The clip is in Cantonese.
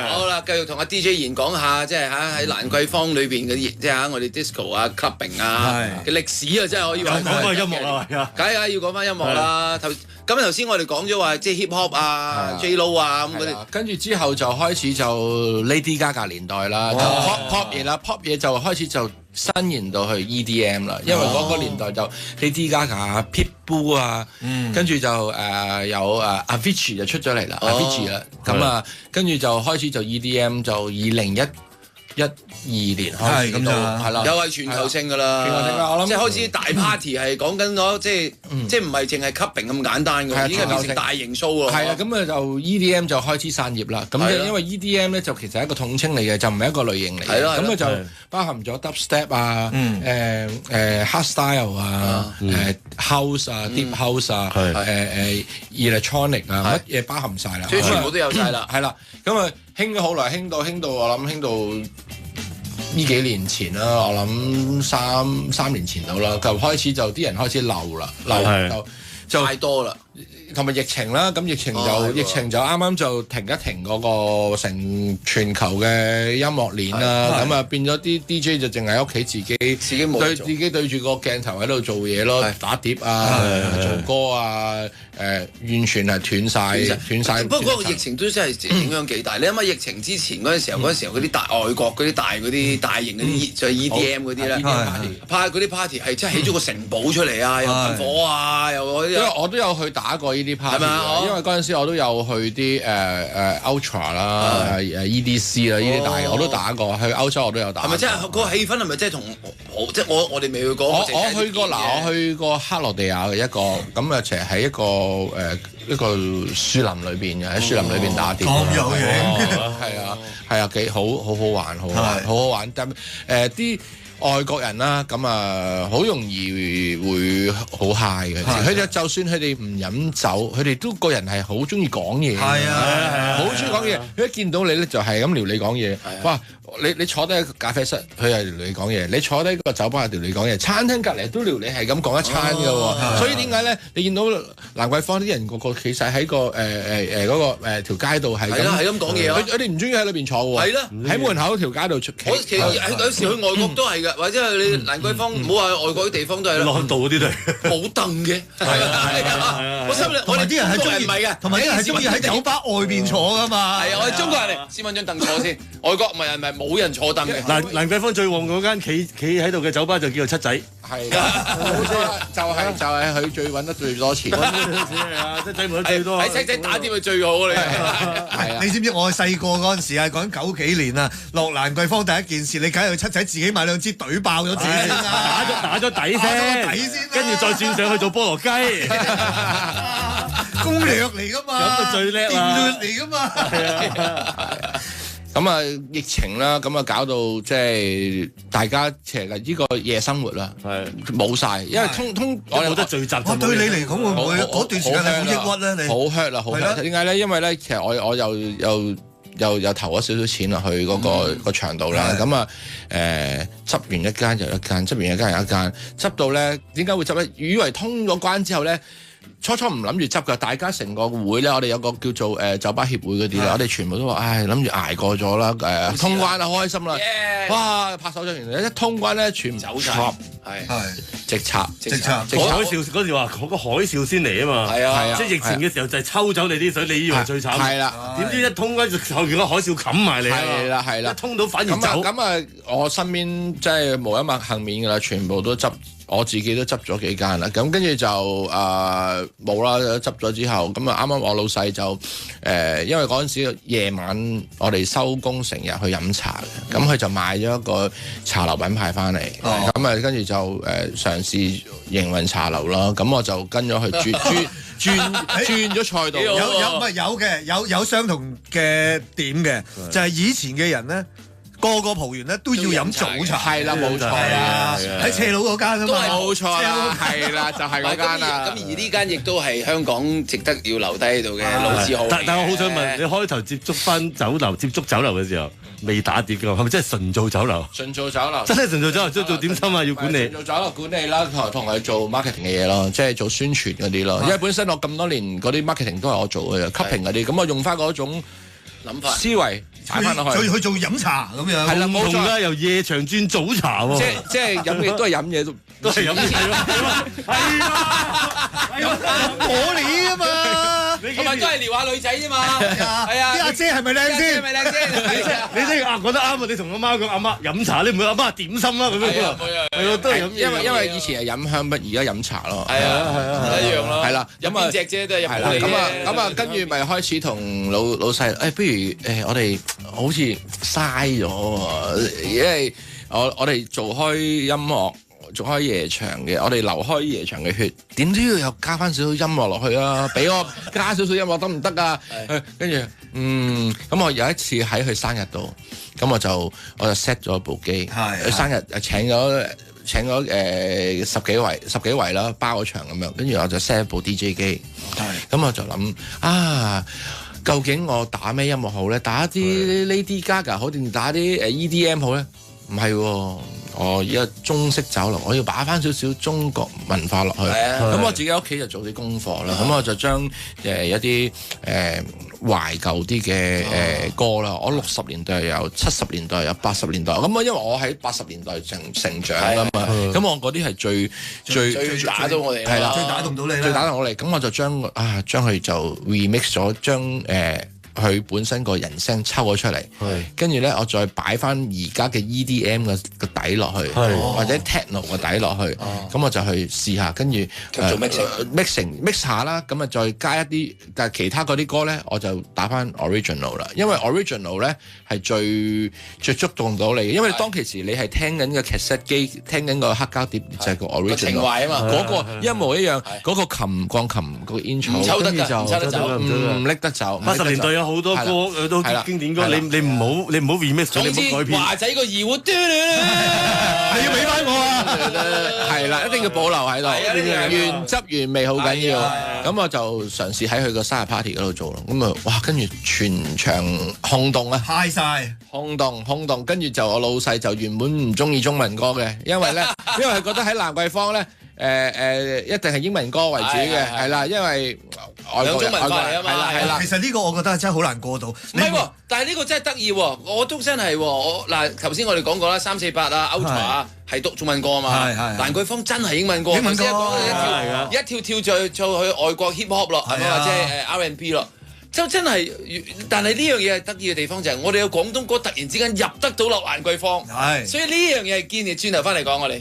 好啦，繼續同阿 DJ 言講下，即係喺蘭桂坊裏邊嗰啲，即係我哋 disco 啊、clubbing 啊嘅歷史啊，真係可以話。講翻音樂啦，梗係要講翻音樂啦。頭先我哋講咗話，即係 hip hop 啊、J-Lo 啊咁嗰啲，跟住之後就開始就 Lady Gaga 年代啦，pop 嘢啦，pop 嘢就開始就伸延到去 EDM 啦，因為嗰個年代就 Lady Gaga、Pitbull 啊，跟住就有Avicii 就出咗嚟啦，Avicii 啦，咁啊，跟住就開始就 EDM 就2012年開始到，係啦，又係全球性㗎啦，全球性啦，我諗即係開始大 party 係講緊咗，即係唔係淨係 clubbing 咁簡單㗎，已經係變成大型 show 喎。係啊，咁啊就 EDM 就開始散葉啦。咁因為 EDM 咧就其實係一個統稱嚟嘅，就唔係一個類型嚟嘅。咁啊就包含咗 dubstep 啊、hardstyle 啊、house 啊、deep house 啊、electronic 啊，乜嘢包含晒啦。即係全部都有晒啦。係啦，咁啊興咗好耐，興到我諗興到呢幾年前啦，我諗三年前到啦，就開始就啲人開始流啦，就太多啦。同埋疫情啦，咁疫情就啱啱就停一停嗰個成全球嘅音樂鏈啦，咁啊變咗啲 DJ 就淨係喺屋企自己對住個鏡頭喺度做嘢咯，打碟啊，做歌啊，完全係斷晒。不過嗰個疫情都真係影響幾大。你諗下疫情之前嗰陣時候嗰啲外國嗰啲大型嗰啲就 EDM 嗰啲咧，嗰啲 party 係真係起咗個城堡出嚟啊，又噴火啊，又嗰啲。因為我都有去打過呢啲 party，因為嗰陣時我都有去啲Ultra 啦、EDC 啦呢啲大，我都打過。去歐洲我都有打過。係咪即係嗰個氣氛係咪即係同即係我哋未去過？我去過我去過克羅地亞嘅一個，咁啊其實喺一個樹林裏邊嘅，喺樹林裏邊打碟。咁有嘢，係啊，幾好玩，好好玩。但啲外國人啦，咁啊好容易會好 high 嘅。佢哋就算佢哋唔飲酒，佢哋都個人係好中意講嘢。係啊，好中意講嘢。佢一見到你咧，就係咁撩你講嘢。哇！你坐低喺咖啡室，佢係撩你講嘢；你坐低個酒吧係撩你講嘢。餐廳隔離都撩你係咁講一餐㗎喎。所以點解咧？你見到蘭桂坊啲人個企曬喺個條街度係咁講嘢。佢哋唔中意喺裏邊坐喎。係啦，喺門口條街度出。我其實有時去外國都係㗎，或者係你蘭桂坊，唔好話外國啲地方都係啦。落道嗰啲都係冇凳嘅。係啊，我心裏我哋啲人係中意唔係嘅，同埋啲人係中意喺酒吧外邊坐㗎嘛。係啊，我哋中國人嚟，先揾張凳坐先。外國唔係冇人坐凳嘅。蘭桂坊最旺嗰間企喺度嘅酒吧就叫做七仔。係就係佢最揾得最多錢。七仔揾得最多。喺七仔打碟係最好你。係啊。你知唔知我細個嗰陣時啊，講緊90幾年啊，落蘭桂坊第一件事，你梗係去七仔自己買兩支隊爆咗自己先啦，打咗底先，跟住再轉上去做菠蘿雞。攻略嚟㗎嘛，咁就最叻啦，戰略嚟㗎嘛。咁啊疫情啦，咁啊搞到即係大家其實呢個夜生活啦，冇晒，因為我冇得聚集。我對你嚟講會唔會嗰段時間係好抑鬱咧？你好 hurt 啦，好 hurt。點解咧？因為咧，其實我又投咗少少錢落去嗰個場度啦。咁啊執完一間又一間，執完一間又一間，執到咧點解會執咧？以為通咗關之後咧。初唔諗住執㗎，大家成個會咧，我哋有個叫做酒吧協會嗰啲咧，我哋全部都話，唉，諗住捱過咗啦，通關啦，好開心啦，哇，拍手掌，原來一通關咧，全部走晒，係直插，海嘯嗰時話嗰個海嘯先嚟啊嘛，係啊，即係疫情嘅時候就係抽走你啲水，你以為最慘，係啦，點知一通關就後邊個海嘯冚埋你，係啦，一通到反而走，咁啊，我身邊即係無一物幸免㗎啦，全部都執。我自己都執咗幾間啦，咁跟住就冇啦，執咗之後，咁啊啱啱我老細就因為嗰陣時夜晚我哋收工成日去飲茶嘅，咁佢就買咗一個茶樓品牌翻嚟，咁啊跟住就嘗試營運茶樓啦，咁我就跟咗去轉咗賽道，有相同嘅點嘅，就係以前嘅人咧。個蒲完咧都要飲早茶。係啦，冇錯啦，喺斜路嗰間啊嘛，冇錯啦，係啦，就係嗰間啦。咁而呢間亦都係香港值得要留低喺度嘅老字號。但我好想問，你開頭接觸酒樓嘅時候，未打碟嘅，係咪真係純做酒樓？純做酒樓，真係純做酒樓，即係做點心啊，要管理。做酒樓管理啦，同佢做 marketing 嘅嘢咯，即係做宣傳嗰啲咯。因為本身我咁多年嗰啲 marketing 都係我做嘅，copying 嗰啲，咁我用翻嗰種諗法思維踩翻落去。去做飲茶咁樣。係啦，冇錯啦，由夜場轉早茶喎。即係飲嘢都係飲嘢，都係飲嘢咯。係啊，我嚟啊嘛。同埋都係撩下女仔啫嘛，係啊，啲阿姐係咪靚先？你真係講得啱啊！你同阿媽講，阿媽飲茶，你唔會阿媽點心啦咁樣。係啊，都係飲。因為以前係飲香檳，而家飲茶咯。係啊，一樣咯。係啦，飲邊隻啫，都係飲嚟嘅。咁啊，跟住咪開始同老細，不如我哋好似嘥咗喎，因為我哋做開音樂。做開夜場嘅，我哋留開夜場嘅血，點都要有加翻少少音樂落去啊！俾我加少少音樂得唔得啊？跟住，咁我有一次喺佢生日度，咁我就 set 咗部機，佢生日請咗十幾圍啦，包咗場咁樣，跟住我就 set 一部 DJ 機，咁我就諗究竟我打咩音樂好咧？打啲 Lady Gaga 好定打啲EDM 好咧？唔係喎。我而家中式酒樓，我要擺翻少少中國文化落去。咁我自己喺屋企就做啲功課啦。咁我就將一啲懷舊啲嘅歌啦。我60年代有，70年代有，80年代。咁因為我喺80年代成長㗎嘛。咁我嗰啲係最打到我哋係啦，最打動到你啦。最打動我哋。咁我就將佢就 remix 咗，將佢本身個人聲抽咗出嚟，跟住咧我再擺翻而家嘅 EDM 個底落去，或者 techno 個底落去，咁我就去試下，跟住做 mix 下啦，咁啊再加一啲，但係其他嗰啲歌咧我就打翻 original 啦，因為 original 咧係最觸動到你，因為當其時你係聽緊個 cassette 機，聽緊個黑膠碟就係個 original 情懷啊嘛，嗰個一模一樣，嗰個鋼琴個 intro 唔抽得㗎，唔拎得走，80年代有好多歌都經典歌，你唔好 remix 咗，你唔好改編。華仔個二胡係要俾翻我啊！係啦，一定要保留喺度，原汁原味好緊要。咁我就嘗試喺佢個生日 party 嗰度做咯。咁啊，哇！跟住全場轟動啊，嗨晒，轟動。跟住就我老細就原本唔中意中文歌嘅，因為佢覺得喺蘭桂坊咧。一定係英文歌為主嘅，係啦，因為外國人文化嚟啊嘛，係啦。其實呢個我覺得真係好難過到。唔係喎，但係呢個真係得意喎，我都真係喎，頭先我哋講過啦，348啊、Ultra 啊係讀中文歌啊嘛，蘭桂坊真係英文歌，英文歌一跳就去外國 hip hop 咯，係咪或者R&B 咯？就真係，但係呢樣嘢係得意嘅地方就係我哋嘅廣東歌突然之間入得到落蘭桂坊，所以呢樣嘢係堅嘅。轉頭翻嚟講我哋。